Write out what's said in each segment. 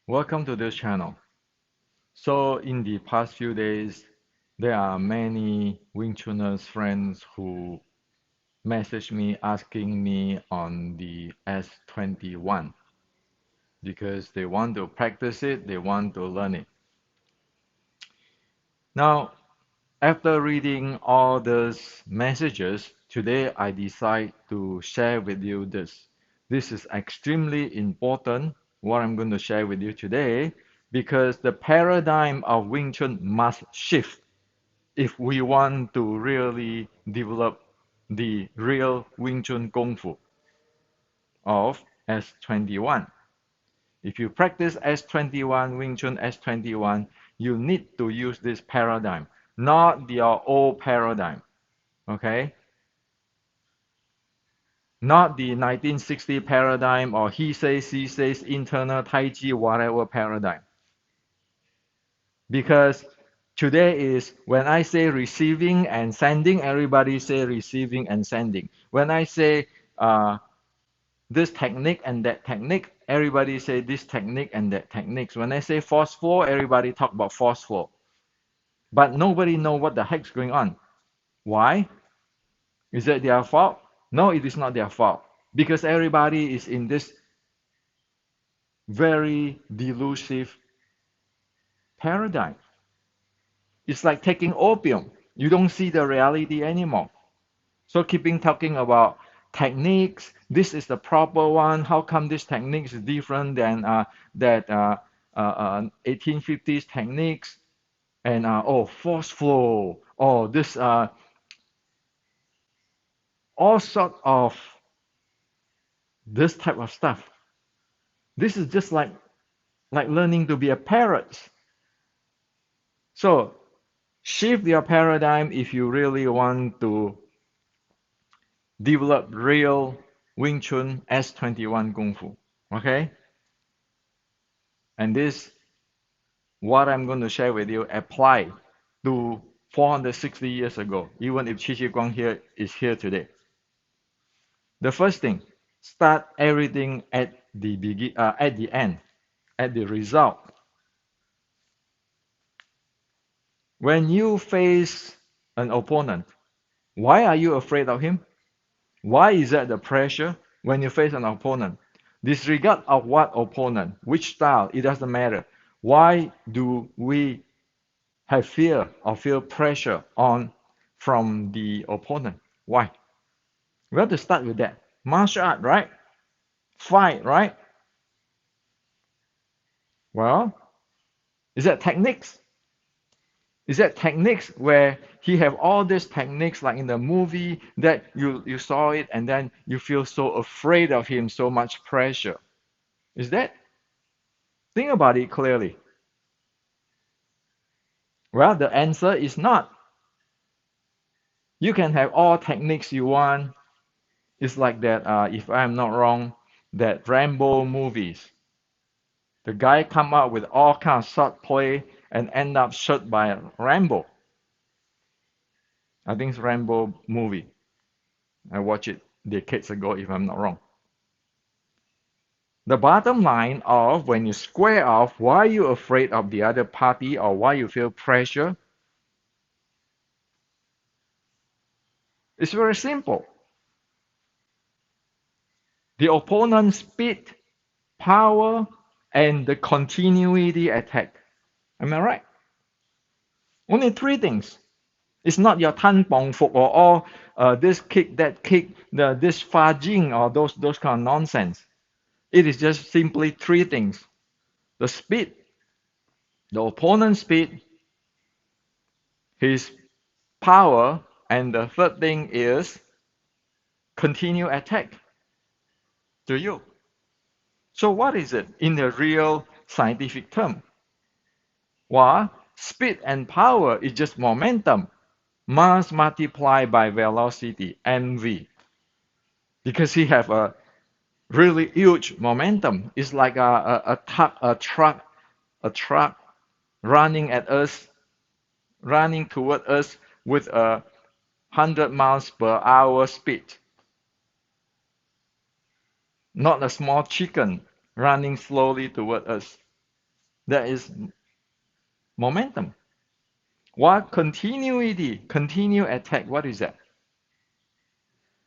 Welcome to this channel. So in the past few days, there are many Wing Chuners friends who message me asking me on the S21 because they want to practice it, they want to learn it. Now, after reading all those messages, today I decide to share with you this. This is extremely important, what I'm going to share with you today, because the paradigm of Wing Chun must shift if we want to really develop the real Wing Chun Kung Fu of S21. If you practice S21, Wing Chun S21, you need to use this paradigm, not your old paradigm. Okay? Not the 1960 paradigm or he says, she says, internal Tai Chi, whatever paradigm. Because today is when I say receiving and sending, everybody say receiving and sending. When I say this technique and that technique, everybody say this technique and that techniques. When I say forceful, everybody talk about forceful. But nobody know what the heck's going on. Why? Is that their fault? No, it is not their fault. Because everybody is in this very delusive paradigm. It's like taking opium. You don't see the reality anymore. So keeping talking about techniques, this is the proper one. How come this technique is different than that 1850s techniques? And oh, force flow. Oh, this all sort of this type of stuff. This is just like learning to be a parrot. So shift your paradigm if you really want to develop real Wing Chun S21 Kung Fu. Okay? And this, what I'm going to share with you, apply to 460 years ago, even if Chi Chi Guang here is here today. The first thing, start everything at the end, at the result. When you face an opponent, why are you afraid of him? Why is that the pressure when you face an opponent? Disregard of what opponent, which style, it doesn't matter. Why do we have fear or feel pressure on from the opponent? Why? We have to start with that. Martial art, right? Fight, right? Well, is that techniques? Is that techniques where he have all these techniques like in the movie that you saw it and then you feel so afraid of him, so much pressure? Is that? Think about it clearly. Well, the answer is not. You can have all techniques you want. It's like that, if I'm not wrong, that Rambo movies. The guy come up with all kinds of sword play and end up shot by Rambo. I think it's Rambo movie. I watched it decades ago, if I'm not wrong. The bottom line of when you square off why you're afraid of the other party or why you feel pressure, it's very simple. The opponent's speed, power, and the continuity attack. Am I right? Only three things. It's not your tan bong fuk or all this kick, that kick, this fa jing or those kind of nonsense. It is just simply three things: the speed, the opponent's speed, his power, and the third thing is continue attack to you. So what is it in the real scientific term? Well, speed and power is just momentum, mass multiplied by velocity, mv. Because he have a really huge momentum. It's like a truck running at us, running toward us with a 100 miles per hour speed. Not a small chicken running slowly toward us. That is momentum. What continuity, continue attack, what is that?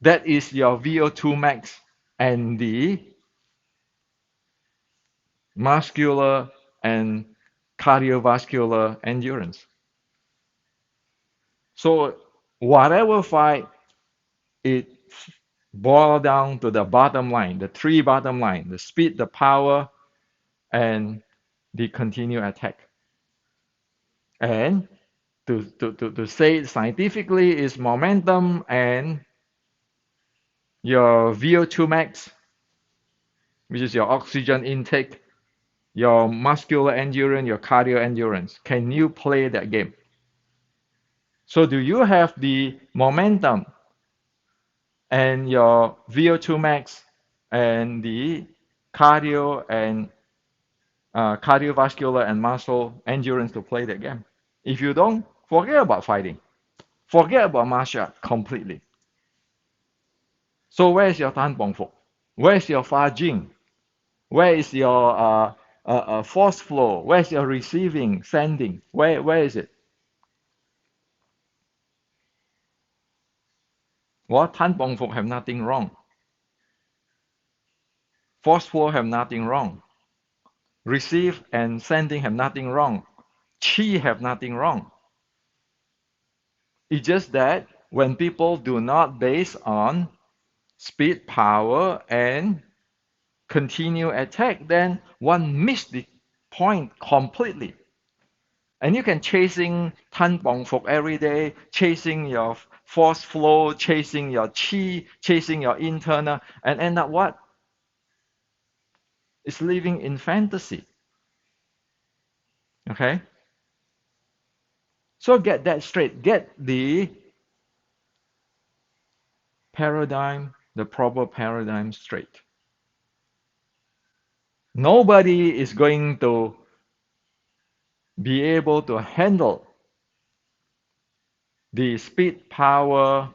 That is your VO2 max and the muscular and cardiovascular endurance. So whatever fight, it boils down to the bottom line, the three bottom line, the speed, the power, and the continued attack. And to say it scientifically is momentum and your VO2 max, which is your oxygen intake, your muscular endurance, your cardio endurance. Can you play that game? So do you have the momentum and your VO2 max and the cardio and cardiovascular and muscle endurance to play that game? If you don't, forget about fighting. Forget about martial art completely. So where's your Tan Bong Fuk? Where's your Fa Jing? Where is your force flow? Where's your receiving, sending? Where is it? Well, Tan Bong Fuk have nothing wrong. Force flow have nothing wrong. Receive and sending have nothing wrong. Chi have nothing wrong. It's just that when people do not base on speed, power, and continue attack, then one miss the point completely. And you can chasing Tan Bong Fuk every day, chasing your force flow, chasing your chi, chasing your internal, and end up what? It's living in fantasy. Okay? So get that straight. Get the paradigm, the proper paradigm straight. Nobody is going to be able to handle the speed, power,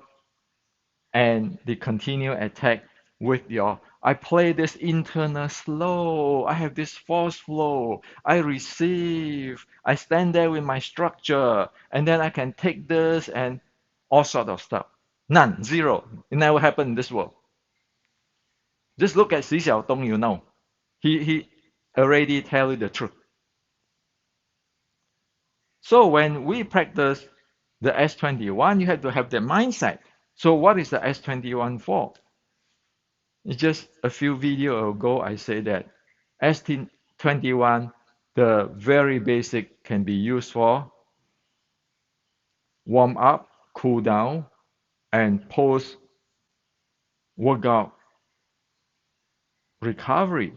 and the continued attack with your I play this internal slow, I have this force flow, I receive, I stand there with my structure, and then I can take this and all sort of stuff. None, zero. It never happened in this world. Just look at Xi Xiaodong, you know. He already tell you the truth. So when we practice the S21, you have to have the mindset. So what is the S21 for? It's just a few video ago I say that S21, the very basic can be used for warm up, cool down, and post workout recovery.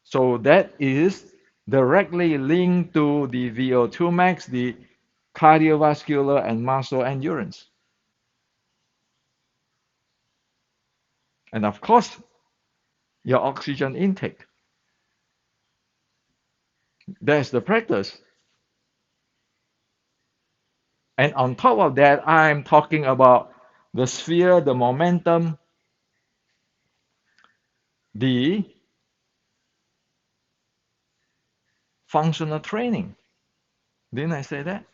So that is directly linked to the VO2 max, the cardiovascular and muscle endurance. And of course, your oxygen intake. That's the practice. And on top of that, I'm talking about the sphere, the momentum, the functional training. Didn't I say that?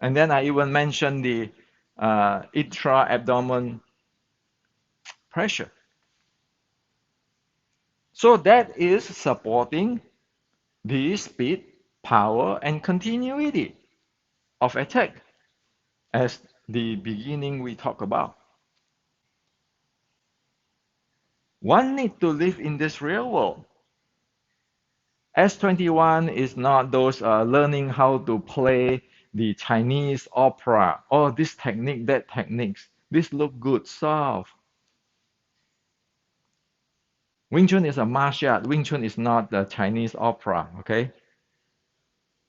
And then I even mentioned the intra-abdomen pressure. So that is supporting the speed, power, and continuity of attack as the beginning we talk about. One need to live in this real world. S21 is not those learning how to play the Chinese opera. Oh, this technique, that techniques. This look good, soft. Wing Chun is a martial art. Wing Chun is not the Chinese opera, okay?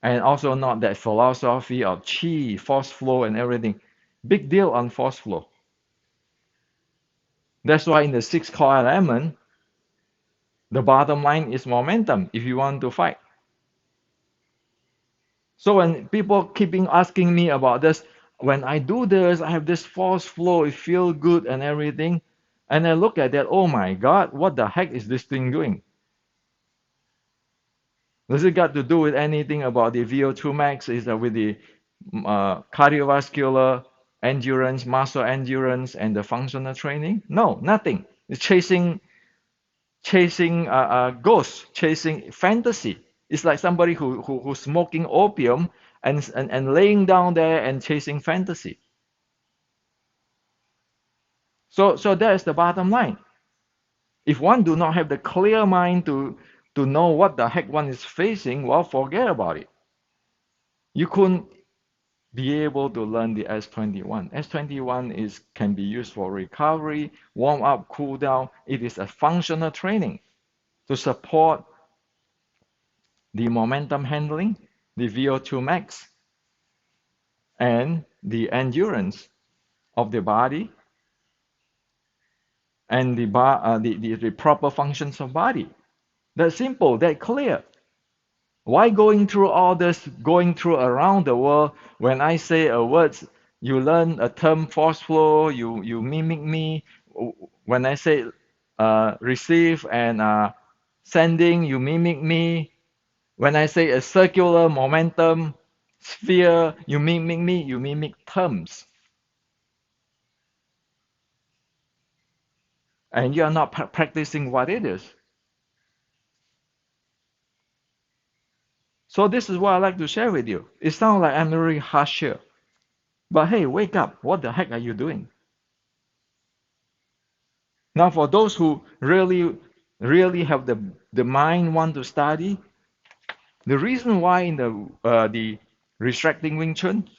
And also not that philosophy of chi, force flow, and everything. Big deal on force flow. That's why in the six core element, the bottom line is momentum if you want to fight. So when people keeping asking me about this, when I do this, I have this force flow, it feels good and everything. And I look at that, oh my God, what the heck is this thing doing? Does it got to do with anything about the VO2 max? Is that with the cardiovascular endurance, muscle endurance, and the functional training? No, nothing. It's chasing ghosts, chasing fantasy. It's like somebody who's smoking opium and laying down there and chasing fantasy. So that is the bottom line. If one do not have the clear mind to know what the heck one is facing, well, forget about it. You couldn't be able to learn the S21. S21 is can be used for recovery, warm up, cool down. It is a functional training to support the momentum handling, the VO2 max, and the endurance of the body and the proper functions of body. That's simple, that clear. Why going through all this, going through around the world? When I say a word, you learn a term force flow, you mimic me. When I say receive and sending, you mimic me. When I say a circular momentum sphere, you mimic me, you mimic terms. And you are not practicing what it is. So this is what I like to share with you. It sounds like I'm very harsh here. But hey, wake up. What the heck are you doing? Now, for those who really have the mind want to study, the reason why in the restricting Wing Chun,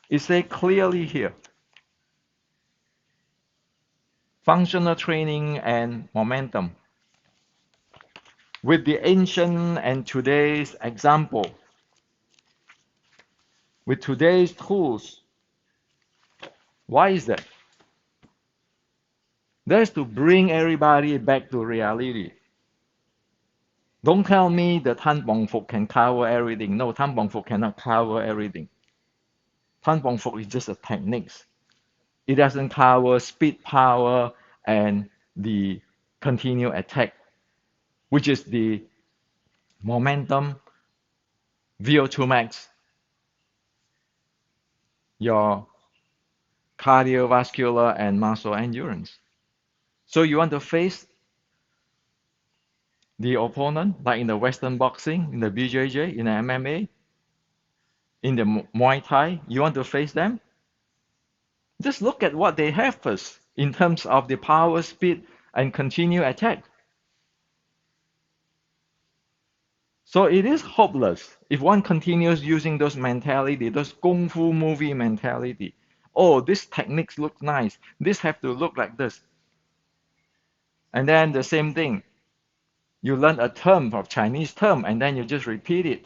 it say clearly here, functional training and momentum. With the ancient and today's example, with today's tools. Why is that? That's to bring everybody back to reality. Don't tell me the Tan Bong Fuk can cover everything. No, Tan Bong Fuk cannot cover everything. Tan Bong Fuk is just a technique. It doesn't cover speed, power, and the continued attack, which is the momentum, VO2 max, your cardiovascular and muscle endurance. So you want to face the opponent, like in the Western boxing, in the BJJ, in the MMA, in the Muay Thai, you want to face them? Just look at what they have first in terms of the power, speed, and continued attack. So it is hopeless if one continues using those mentality, those kung fu movie mentality. Oh, this techniques look nice. This have to look like this. And then the same thing. You learn a term of Chinese term and then you just repeat it.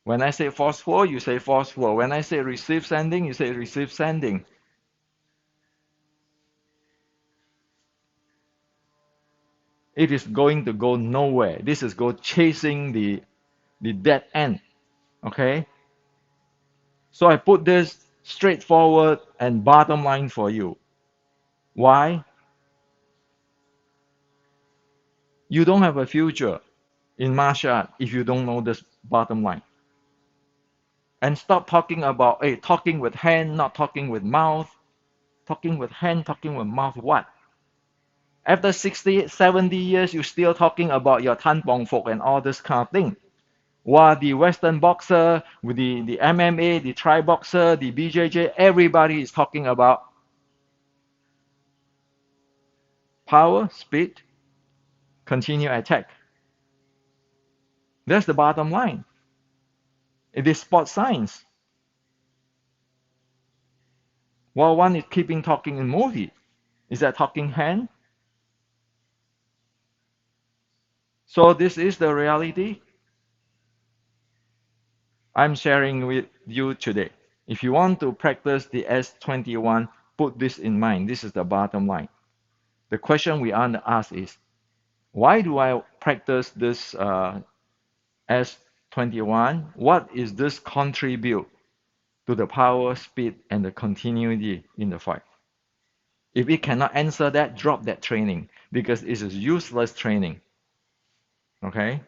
When I say force flow, you say force flow. When I say receive sending, you say receive sending. It is going to go nowhere. This is go chasing the dead end. Okay? So I put this straightforward and bottom line for you. Why? You don't have a future in martial art if you don't know this bottom line. And stop talking about, hey, talking with hand, not talking with mouth. Talking with hand, talking with mouth, what? After 60, 70 years, you're still talking about your Tan Bong Fok and all this kind of thing. While the Western boxer, with the MMA, the Thai boxer, the BJJ, everybody is talking about power, speed, continue attack. That's the bottom line. It is sports science. While one is keeping talking in movie, is that talking hand? So this is the reality I'm sharing with you today. If you want to practice the S21, put this in mind. This is the bottom line. The question we want to ask is, why do I practice this S21? What is this contribute to the power, speed, and the continuity in the fight. If it cannot answer that, drop that training because it's a useless training. Okay?